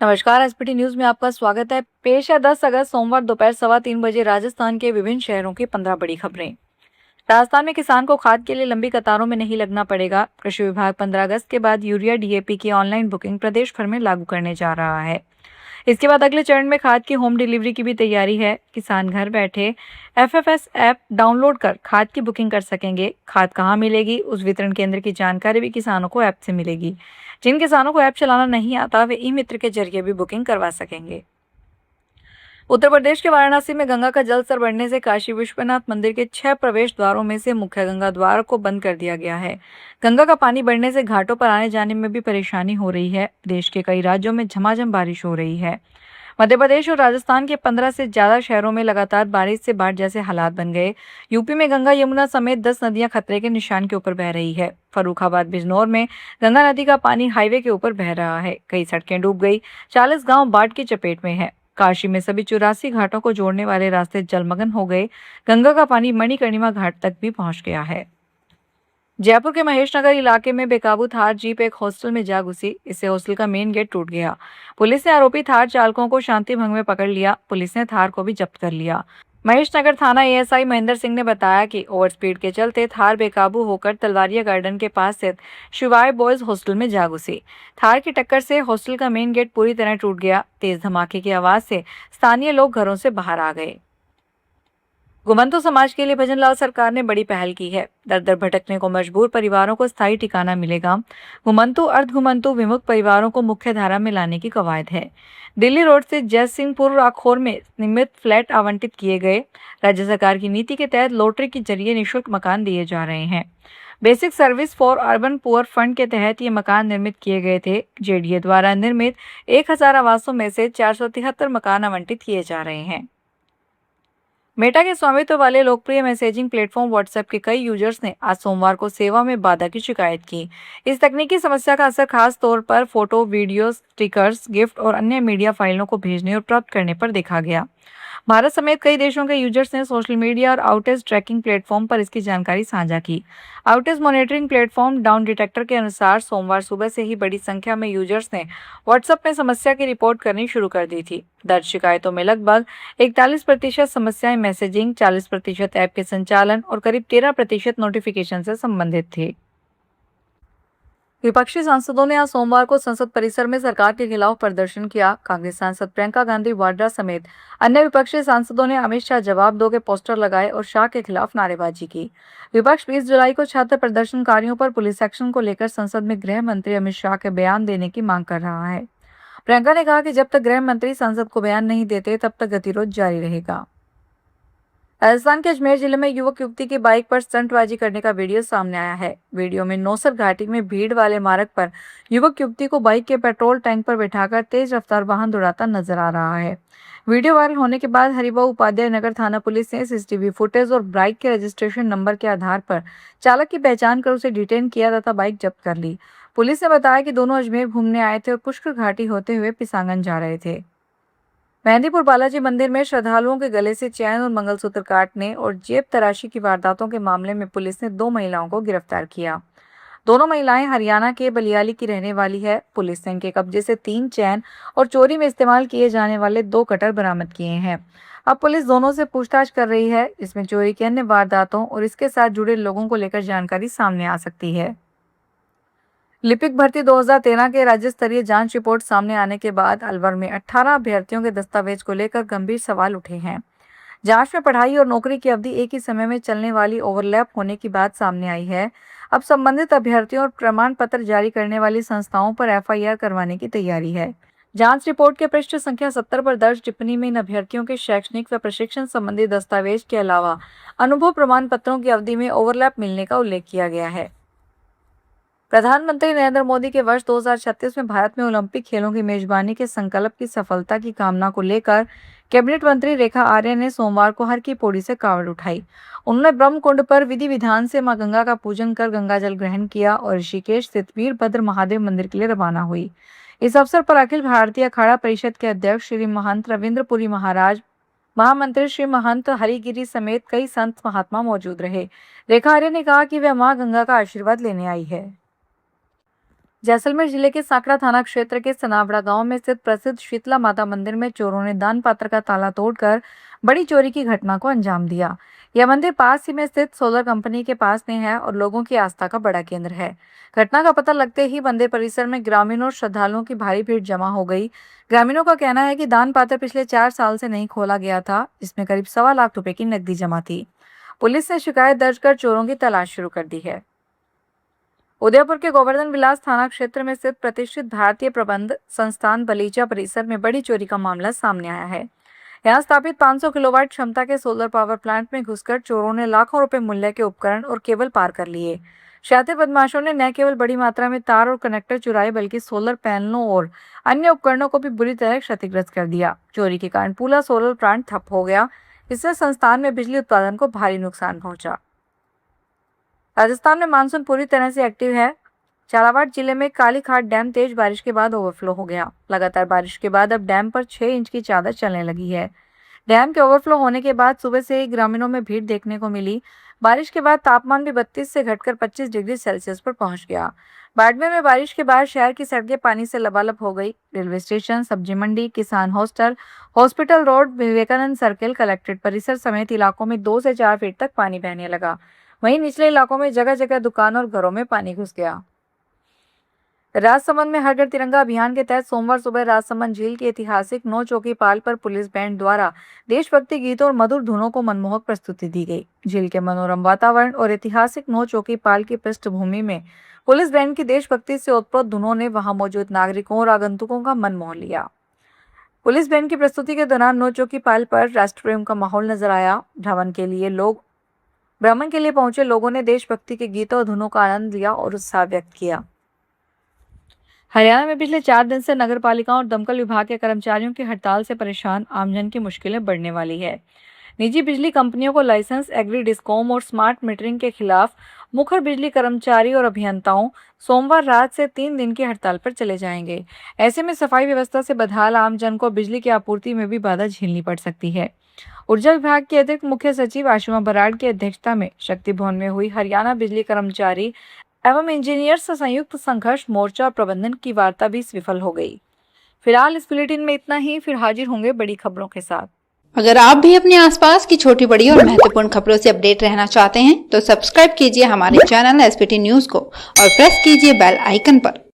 नमस्कार। SPT news में आपका स्वागत है। पेश है 10 अगस्त सोमवार दोपहर 3:15 राजस्थान के विभिन्न शहरों की 15 बड़ी खबरें। राजस्थान में किसान को खाद के लिए लंबी कतारों में नहीं लगना पड़ेगा। कृषि विभाग 15 अगस्त के बाद यूरिया डीएपी की ऑनलाइन बुकिंग प्रदेश भर में लागू करने जा रहा है। इसके बाद अगले चरण में खाद की होम डिलीवरी की भी तैयारी है। किसान घर बैठे एफएफएस ऐप डाउनलोड कर खाद की बुकिंग कर सकेंगे। खाद कहाँ मिलेगी, उस वितरण केंद्र की जानकारी भी किसानों को ऐप से मिलेगी। जिन किसानों को ऐप चलाना नहीं आता वे ई मित्र के जरिए भी बुकिंग करवा सकेंगे। उत्तर प्रदेश के वाराणसी में गंगा का जल स्तर बढ़ने से काशी विश्वनाथ मंदिर के 6 प्रवेश द्वारों में से मुख्य गंगा द्वार को बंद कर दिया गया है। गंगा का पानी बढ़ने से घाटों पर आने जाने में भी परेशानी हो रही है। देश के कई राज्यों में झमाझम बारिश हो रही है। मध्य प्रदेश और राजस्थान के 15 से ज्यादा शहरों में लगातार बारिश से बाढ़ जैसे हालात बन गए। यूपी में गंगा यमुना समेत 10 नदियां खतरे के निशान के ऊपर बह रही है। फर्रुखाबाद बिजनौर में गंगा नदी का पानी हाईवे के ऊपर बह रहा है। कई सड़कें डूब गई। 40 गांव बाढ़ की चपेट में है। काशी में सभी 84 घाटों को जोड़ने वाले रास्ते जलमग्न हो गए। गंगा का पानी मणिकर्णिका घाट तक भी पहुंच गया है। जयपुर के महेश नगर इलाके में बेकाबू थार जीप एक हॉस्टल में जा घुसी। इससे हॉस्टल का मेन गेट टूट गया। पुलिस ने आरोपी थार चालकों को शांति भंग में पकड़ लिया। पुलिस ने थार को भी जब्त कर लिया। महेश नगर थाना एएसआई महेंद्र सिंह ने बताया कि ओवर स्पीड के चलते थार बेकाबू होकर तलवारिया गार्डन के पास स्थित शिवाय बॉयज हॉस्टल में जा घुसी। थार की टक्कर से हॉस्टल का मेन गेट पूरी तरह टूट गया। तेज धमाके की आवाज से स्थानीय लोग घरों से बाहर आ गए। घुमंतु समाज के लिए भजन लाल सरकार ने बड़ी पहल की है। दर दर भटकने को मजबूर परिवारों को स्थायी ठिकाना मिलेगा। घुमंतु अर्ध घुमंतु विमुक्त परिवारों को मुख्य धारा में लाने की कवायद है। दिल्ली रोड से जयसिंहपुर आखोर में नियमित फ्लैट आवंटित किए गए। राज्य सरकार की नीति के तहत लॉटरी के जरिए निःशुल्क मकान दिए जा रहे हैं। Basic service for urban poor fund के तहत ये मकान निर्मित किए गए थे। जेडीए द्वारा निर्मित 1000 आवासों में से 473 मकान आवंटित किए जा रहे हैं। मेटा के स्वामित्व वाले लोकप्रिय मैसेजिंग प्लेटफॉर्म व्हाट्सएप के कई यूजर्स ने आज सोमवार को सेवा में बाधा की शिकायत की। इस तकनीकी समस्या का असर खास तौर पर फोटो, वीडियो, स्टिकर्स, गिफ्ट और अन्य मीडिया फाइलों को भेजने और प्राप्त करने पर देखा गया। भारत समेत कई देशों के यूजर्स ने सोशल मीडिया और आउटेज ट्रैकिंग प्लेटफॉर्म पर इसकी जानकारी साझा की। Outage monitoring platform down detector के अनुसार सोमवार सुबह से ही बड़ी संख्या में यूजर्स ने व्हाट्सएप में समस्या की रिपोर्ट करनी शुरू कर दी थी। दर्ज शिकायतों में लगभग 41% समस्याएं मैसेजिंग, 40% ऐप के संचालन और करीब 13% नोटिफिकेशन से संबंधित थी। विपक्षी सांसदों ने आज सोमवार को संसद परिसर में सरकार के खिलाफ प्रदर्शन किया। कांग्रेस सांसद प्रियंका गांधी वाड्रा समेत अन्य विपक्षी सांसदों ने अमित शाह जवाब दो के पोस्टर लगाए और शाह के खिलाफ नारेबाजी की। विपक्ष 20 जुलाई को छात्र प्रदर्शनकारियों पर पुलिस एक्शन को लेकर संसद में गृह मंत्री अमित शाह के बयान देने की मांग कर रहा है। प्रियंका ने कहा कि जब तक गृह मंत्री संसद को बयान नहीं देते तब तक गतिरोध जारी रहेगा। राजस्थान के अजमेर जिले में युवक युवती की बाइक पर स्टंटबाजी करने का वीडियो सामने आया है। वीडियो में नौसर घाटी में भीड़ वाले मार्ग पर युवक युवती को बाइक के पेट्रोल टैंक पर बिठाकर तेज रफ्तार वाहन दौड़ाता नजर आ रहा है। वीडियो वायरल होने के बाद हरिभाऊ उपाध्याय नगर थाना पुलिस ने सीसीटीवी फुटेज और बाइक के रजिस्ट्रेशन नंबर के आधार पर चालक की पहचान कर उसे डिटेन किया तथा बाइक जब्त कर ली। पुलिस ने बताया कि दोनों अजमेर घूमने आए थे और पुष्कर घाटी होते हुए पिसांगन जा रहे थे। मेहंदीपुर बालाजी मंदिर में श्रद्धालुओं के गले से चैन और मंगलसूत्र काटने और जेब तराशी की वारदातों के मामले में पुलिस ने 2 महिलाओं को गिरफ्तार किया। दोनों महिलाएं हरियाणा के बलियाली की रहने वाली है। पुलिस ने इनके कब्जे से 3 चैन और चोरी में इस्तेमाल किए जाने वाले 2 कटर बरामद किए हैं। अब पुलिस दोनों से पूछताछ कर रही है। इसमें चोरी की अन्य वारदातों और इसके साथ जुड़े लोगों को लेकर जानकारी सामने आ सकती है। लिपिक भर्ती 2013 के राज्य स्तरीय जांच रिपोर्ट सामने आने के बाद अलवर में 18 अभ्यर्थियों के दस्तावेज को लेकर गंभीर सवाल उठे हैं। जांच में पढ़ाई और नौकरी की अवधि एक ही समय में चलने वाली ओवरलैप होने की बात सामने आई है। अब संबंधित अभ्यर्थियों और प्रमाण पत्र जारी करने वाली संस्थाओं पर एफआईआर करवाने की तैयारी है। जांच रिपोर्ट के पृष्ठ संख्या 70 पर दर्ज टिप्पणी में इन अभ्यर्थियों के शैक्षणिक व प्रशिक्षण संबंधी दस्तावेज के अलावा अनुभव प्रमाण पत्रों की अवधि में ओवरलैप मिलने का उल्लेख किया गया है। प्रधानमंत्री नरेंद्र मोदी के वर्ष 2036 में भारत में ओलंपिक खेलों की मेजबानी के संकल्प की सफलता की कामना को लेकर कैबिनेट मंत्री रेखा आर्य ने सोमवार को हर की पौड़ी से कावड़ उठाई। उन्होंने ब्रह्म कुंड पर विधि विधान से मां गंगा का पूजन कर गंगा जल ग्रहण किया और ऋषिकेश स्थित वीरभद्र महादेव मंदिर के लिए रवाना हुई। इस अवसर पर अखिल भारतीय अखाड़ा परिषद के अध्यक्ष श्री महंत रविंद्रपुरी महाराज, महामंत्री श्री महंत हरिगिरी समेत कई संत महात्मा मौजूद रहे। रेखा आर्य ने कहा कि वह मां गंगा का आशीर्वाद लेने आई है। जैसलमेर जिले के सांकरा थाना क्षेत्र के सनावड़ा गांव में स्थित प्रसिद्ध शीतला माता मंदिर में चोरों ने दान पात्र का ताला तोड़कर बड़ी चोरी की घटना को अंजाम दिया। यह मंदिर पास ही में स्थित सोलर कंपनी के पास में है और लोगों की आस्था का बड़ा केंद्र है। घटना का पता लगते ही मंदिर परिसर में ग्रामीणों और श्रद्धालुओं की भारी भीड़ जमा हो गई। ग्रामीणों का कहना है कि दान पात्र पिछले 4 साल से नहीं खोला गया था, जिसमें करीब 1.25 लाख रुपए की नकदी जमा थी। पुलिस ने शिकायत दर्ज कर चोरों की तलाश शुरू कर दी है। उदयपुर के गोवर्धन विलास थाना क्षेत्र में स्थित प्रतिष्ठित भारतीय प्रबंध संस्थान बलीचा परिसर में बड़ी चोरी का मामला सामने आया है। यहां स्थापित 500 किलोवाट क्षमता के सोलर पावर प्लांट में घुसकर चोरों ने लाखों रुपए मूल्य के उपकरण और केबल पार कर लिए। शातिर बदमाशों ने न केवल बड़ी मात्रा में तार और कनेक्टर चुराए, बल्कि सोलर पैनलों और अन्य उपकरणों को भी बुरी तरह क्षतिग्रस्त कर दिया। चोरी के कारण पूरा सोलर प्लांट ठप हो गया, इससे संस्थान में बिजली उत्पादन को भारी नुकसान पहुंचा। राजस्थान में मानसून पूरी तरह से एक्टिव है। झालावाड़ जिले में कालीघाट डैम तेज बारिश के बाद ओवरफ्लो हो गया। लगातार बारिश के बाद अब डैम पर 6 इंच की चादर चलने लगी है। डैम के ओवरफ्लो होने के बाद सुबह से ही ग्रामीणों में भीड़ देखने को मिली। बारिश के बाद तापमान भी 32 से घटकर 25 डिग्री सेल्सियस पर पहुंच गया। बाड़मेर में बारिश के बाद शहर की सड़कें पानी से लबालब हो गई। रेलवे स्टेशन, सब्जी मंडी, किसान hostel, hospital road, Vivekananda circle, collectorate परिसर समेत इलाकों में 2 से 4 फीट तक पानी बहने लगा। वहीं निचले इलाकों में जगह जगह दुकानों और घरों में पानी घुस गया। राजसमंद में हर घर तिरंगा अभियान के तहत सोमवार सुबह राजसमंद झील की ऐतिहासिक 9 चौकी पाल पर पुलिस बैंड द्वारा देशभक्ति गीतों और मधुर धुनों को मनमोहक प्रस्तुति दी गई। झील के मनोरम वातावरण और ऐतिहासिक 9 चौकी पाल की पृष्ठभूमि में पुलिस बैंड की देशभक्ति से ओतप्रोत धुनों ने वहां मौजूद नागरिकों और आगंतुकों का मन मोह लिया। पुलिस बैंड की प्रस्तुति के दौरान 9 चौकी पाल पर राष्ट्रप्रेम का माहौल नजर आया। भ्रमण के लिए पहुंचे लोगों ने देशभक्ति के गीतों और धुनों का आनंद लिया और उत्साह व्यक्त किया। हरियाणा में पिछले 4 दिन से नगर पालिकाओं और दमकल विभाग के कर्मचारियों की हड़ताल से परेशान आमजन की मुश्किलें बढ़ने वाली है। निजी बिजली कंपनियों को लाइसेंस, एग्री डिस्कॉम और स्मार्ट मीटरिंग के खिलाफ मुखर बिजली कर्मचारी और अभियंताओं सोमवार रात से 3 दिन की हड़ताल पर चले जाएंगे। ऐसे में सफाई व्यवस्था से बदहाल आमजन को बिजली की आपूर्ति में भी बाधा झेलनी पड़ सकती है। ऊर्जा विभाग के अतिरिक्त मुख्य सचिव आशुमा बराड़ की अध्यक्षता में शक्ति भवन में हुई हरियाणा बिजली कर्मचारी एवं इंजीनियर्स संयुक्त संघर्ष मोर्चा और प्रबंधन की वार्ता भी विफल हो गई। फिलहाल इस बुलेटिन में इतना ही। फिर हाजिर होंगे बड़ी खबरों के साथ। अगर आप भी अपने आसपास की छोटी बड़ी और महत्वपूर्ण खबरों से अपडेट रहना चाहते हैं तो सब्सक्राइब कीजिए हमारे चैनल SBT न्यूज को और प्रेस कीजिए बेल आइकन पर।